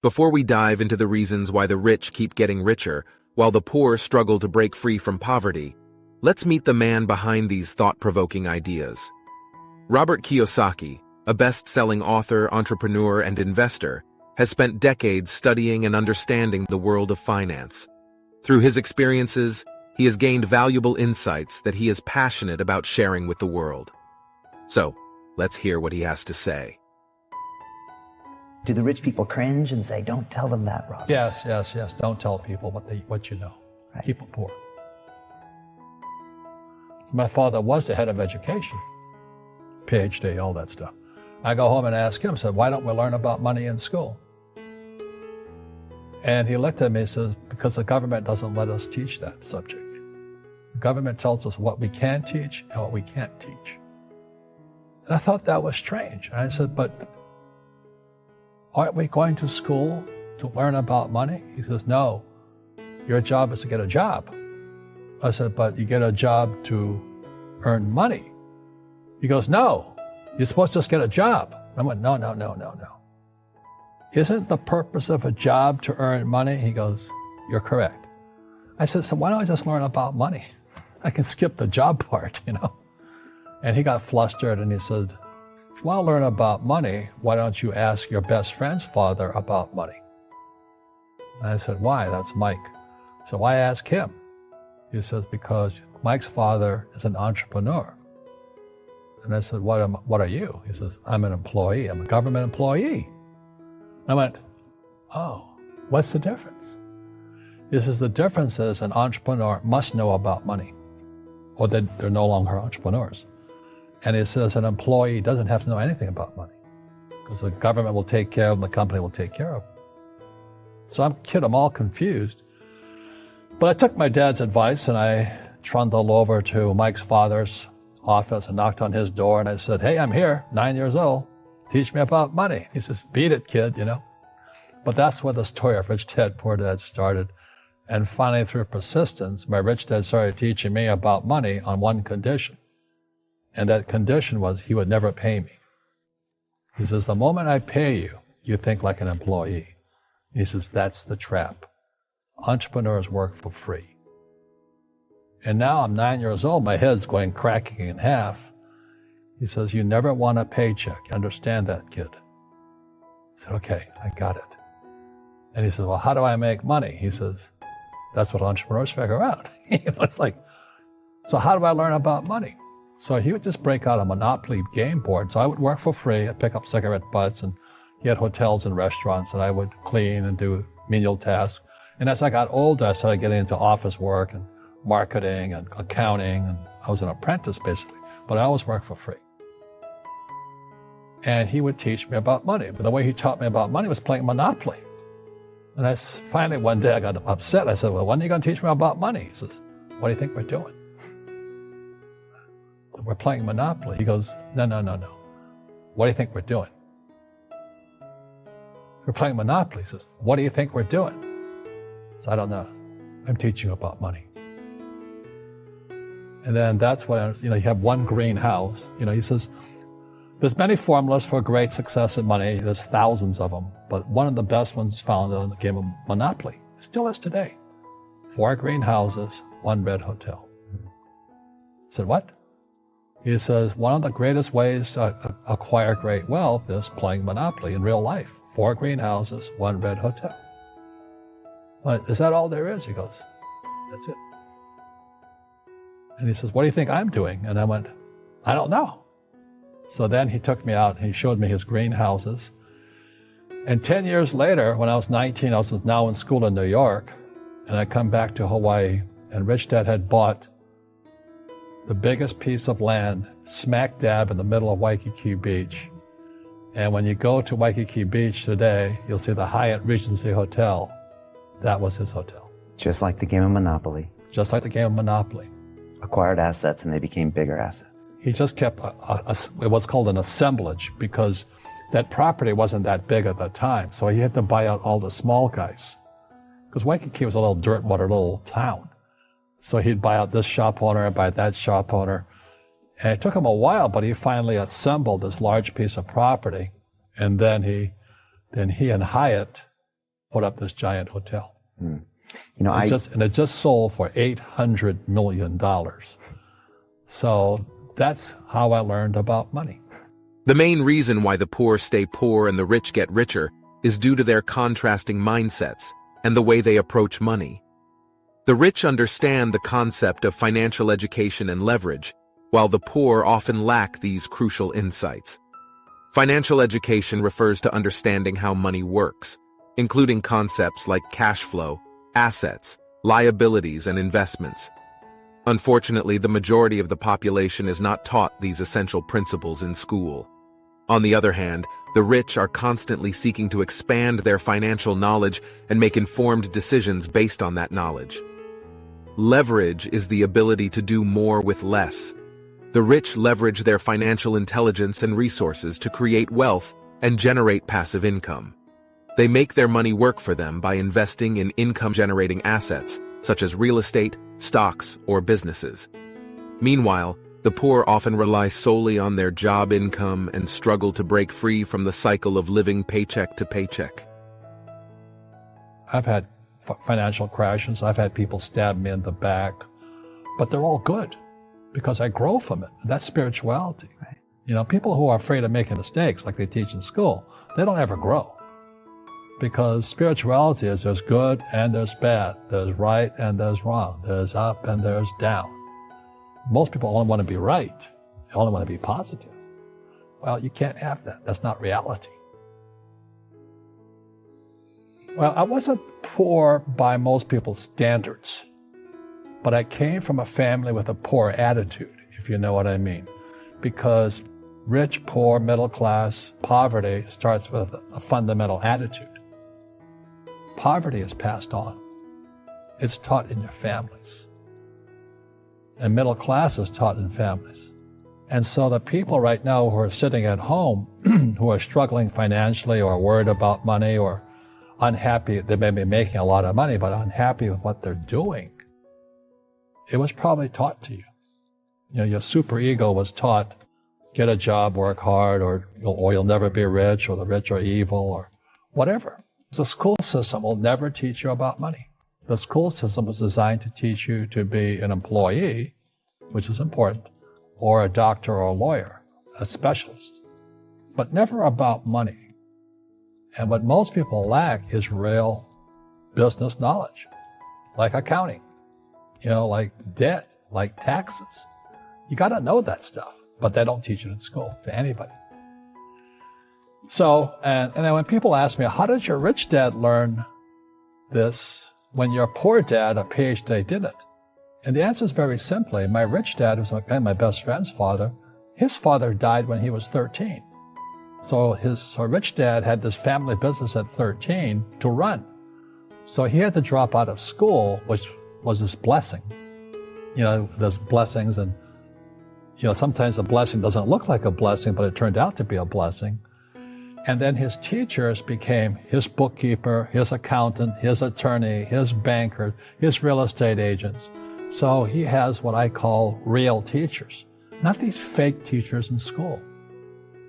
Before we dive into the reasons why the rich keep getting richer, while the poor struggle to break free from poverty, let's meet the man behind these thought-provoking ideas. Robert Kiyosaki, a best-selling author, entrepreneur, and investor, has spent decades studying and understanding the world of finance. Through his experiences, he has gained valuable insights that he is passionate about sharing with the world. So, let's hear what he has to say. Do the rich people cringe and say, don't tell them that, Rob? Yes. Don't tell people what you know. Right. Keep them poor. My father was the head of education, PhD, all that stuff. I go home and ask him, said, why don't we learn about money in school? And he looked at me and says, because the government doesn't let us teach that subject. The government tells us what we can teach and what we can't teach. And I thought that was strange. And I said, but aren't we going to school to learn about money? He says, no, your job is to get a job. I said, but you get a job to earn money. He goes, no, you're supposed to just get a job. I went, no. Isn't the purpose of a job to earn money? He goes, you're correct. I said, so why don't I just learn about money? I can skip the job part, And he got flustered and he said, if you want to learn about money, why don't you ask your best friend's father about money? And I said, why? That's Mike. So why ask him? He says, because Mike's father is an entrepreneur. And I said, what are you? He says, I'm an employee. I'm a government employee. I went, oh, what's the difference? He says, the difference is an entrepreneur must know about money, or they're no longer entrepreneurs. And he says an employee doesn't have to know anything about money, because the government will take care of them, the company will take care of them. So I'm all confused. But I took my dad's advice and I trundled over to Mike's father's office and knocked on his door and I said, hey, I'm here, 9 years old. Teach me about money. He says, beat it, kid, But that's where the story of Rich Dad, Poor Dad started. And finally, through persistence, my rich dad started teaching me about money on one condition. And that condition was he would never pay me. He says, the moment I pay you, you think like an employee. He says, that's the trap. Entrepreneurs work for free. And now I'm 9 years old, my head's cracking in half. He says, you never want a paycheck. You understand that, kid? I said, okay, I got it. And he says, well, how do I make money? He says, that's what entrepreneurs figure out. It's like, so how do I learn about money? So he would just break out a Monopoly game board. So I would work for free. I'd pick up cigarette butts, and he had hotels and restaurants, and I would clean and do menial tasks. And as I got older, I started getting into office work and marketing and accounting, and I was an apprentice basically, but I always worked for free. And he would teach me about money. But the way he taught me about money was playing Monopoly. And finally one day I got upset. I said, well, when are you going to teach me about money? He says, what do you think we're doing? We're playing Monopoly. He goes, no. What do you think we're doing? We're playing Monopoly. He says, what do you think we're doing? So I don't know. I'm teaching you about money. And then that's when, you have one green house. He says, there's many formulas for great success in money. There's thousands of them. But one of the best ones found in the game of Monopoly. It still is today. 4 green houses, 1 red hotel. I said, what? He says, one of the greatest ways to acquire great wealth is playing Monopoly in real life. 4 green houses, 1 red hotel. But is that all there is? He goes, that's it. And he says, what do you think I'm doing? And I went, I don't know. So then he took me out and he showed me his greenhouses. And 10 years later, when I was 19, I was now in school in New York, and I come back to Hawaii, and Rich Dad had bought the biggest piece of land smack dab in the middle of Waikiki Beach. And when you go to Waikiki Beach today, you'll see the Hyatt Regency Hotel. That was his hotel. Just like the game of Monopoly. Just like the game of Monopoly. Acquired assets and they became bigger assets. He just kept what's called an assemblage, because that property wasn't that big at the time. So he had to buy out all the small guys. Because Waikiki was a little dirtwater little town. So he'd buy out this shop owner and buy that shop owner. And it took him a while, but he finally assembled this large piece of property. And then he and Hyatt put up this giant hotel. You know, It just sold for $800 million. So that's how I learned about money. The main reason why the poor stay poor and the rich get richer is due to their contrasting mindsets and the way they approach money. The rich understand the concept of financial education and leverage, while the poor often lack these crucial insights. Financial education refers to understanding how money works, including concepts like cash flow, assets, liabilities, and investments. Unfortunately, the majority of the population is not taught these essential principles in school. On the other hand, the rich are constantly seeking to expand their financial knowledge and make informed decisions based on that knowledge. Leverage is the ability to do more with less. The rich leverage their financial intelligence and resources to create wealth and generate passive income. They make their money work for them by investing in income-generating assets, such as real estate, stocks, or businesses. Meanwhile, the poor often rely solely on their job income and struggle to break free from the cycle of living paycheck to paycheck. I've had financial crashes. I've had people stab me in the back, but they're all good because I grow from it. That's spirituality. Right. You know, people who are afraid of making mistakes, like they teach in school, they don't ever grow. Because spirituality is there's good and there's bad, there's right and there's wrong, there's up and there's down. Most people only want to be right. They only want to be positive. Well, you can't have that. That's not reality. Well, I wasn't poor by most people's standards, but I came from a family with a poor attitude, if you know what I mean. Because rich, poor, middle class, poverty starts with a fundamental attitude. Poverty is passed on. It's taught in your families. And middle class is taught in families. And so the people right now who are sitting at home, who are struggling financially or worried about money or unhappy, they may be making a lot of money, but unhappy with what they're doing, it was probably taught to you. You know, your superego was taught, get a job, work hard, or you'll never be rich, or the rich are evil, or whatever. The school system will never teach you about money. The school system was designed to teach you to be an employee, which is important, or a doctor or a lawyer, a specialist, but never about money. And what most people lack is real business knowledge, like accounting, you know, like debt, like taxes. You got to know that stuff, but they don't teach it in school to anybody. So, and then when people ask me, how did your rich dad learn this when your poor dad, a PhD, didn't? And the answer is very simply, my rich dad was my best friend's father. His father died when he was 13. So rich dad had this family business at 13 to run. So he had to drop out of school, which was his blessing. You know, there's blessings and, you know, sometimes a blessing doesn't look like a blessing, but it turned out to be a blessing. And then his teachers became his bookkeeper, his accountant, his attorney, his banker, his real estate agents. So he has what I call real teachers, not these fake teachers in school.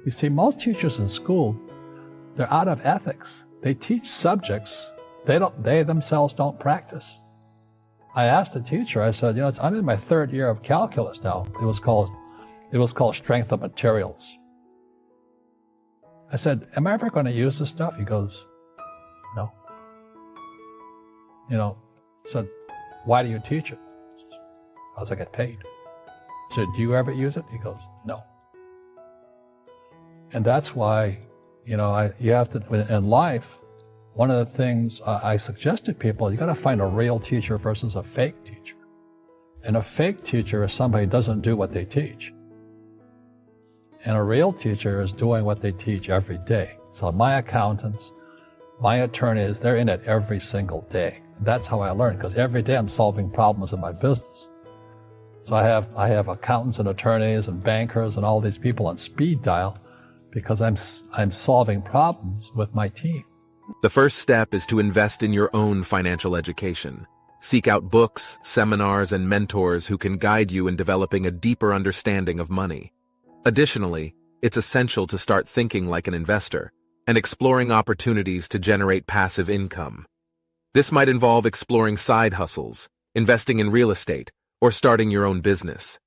You see, most teachers in school, they're out of ethics. They teach subjects they themselves don't practice. I asked the teacher, I said, you know, I'm in my third year of calculus now. It was called strength of materials. I said, am I ever going to use this stuff? He goes, no. You know, I said, why do you teach it? Because I get paid. I said, do you ever use it? He goes, no. And that's why, you know, you have to, in life, one of the things I suggest to people, you got to find a real teacher versus a fake teacher. And a fake teacher is somebody who doesn't do what they teach. And a real teacher is doing what they teach every day. So my accountants, my attorneys, they're in it every single day. And that's how I learn, because every day I'm solving problems in my business. So I have accountants and attorneys and bankers and all these people on speed dial because I'm solving problems with my team. The first step is to invest in your own financial education. Seek out books, seminars, and mentors who can guide you in developing a deeper understanding of money. Additionally, it's essential to start thinking like an investor and exploring opportunities to generate passive income. This might involve exploring side hustles, investing in real estate, or starting your own business.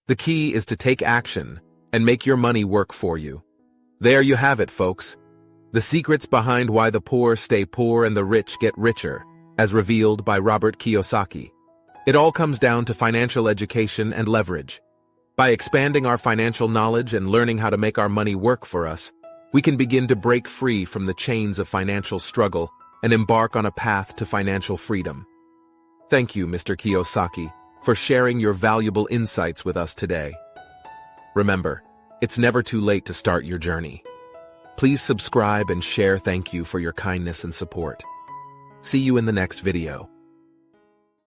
The key is to take action and make your money work for you. There you have it, folks. The secrets behind why the poor stay poor and the rich get richer, as revealed by Robert Kiyosaki. It all comes down to financial education and leverage. By expanding our financial knowledge and learning how to make our money work for us, we can begin to break free from the chains of financial struggle and embark on a path to financial freedom. Thank you, Mr. Kiyosaki, for sharing your valuable insights with us today. Remember, it's never too late to start your journey. Please subscribe and share. Thank you for your kindness and support. See you in the next video.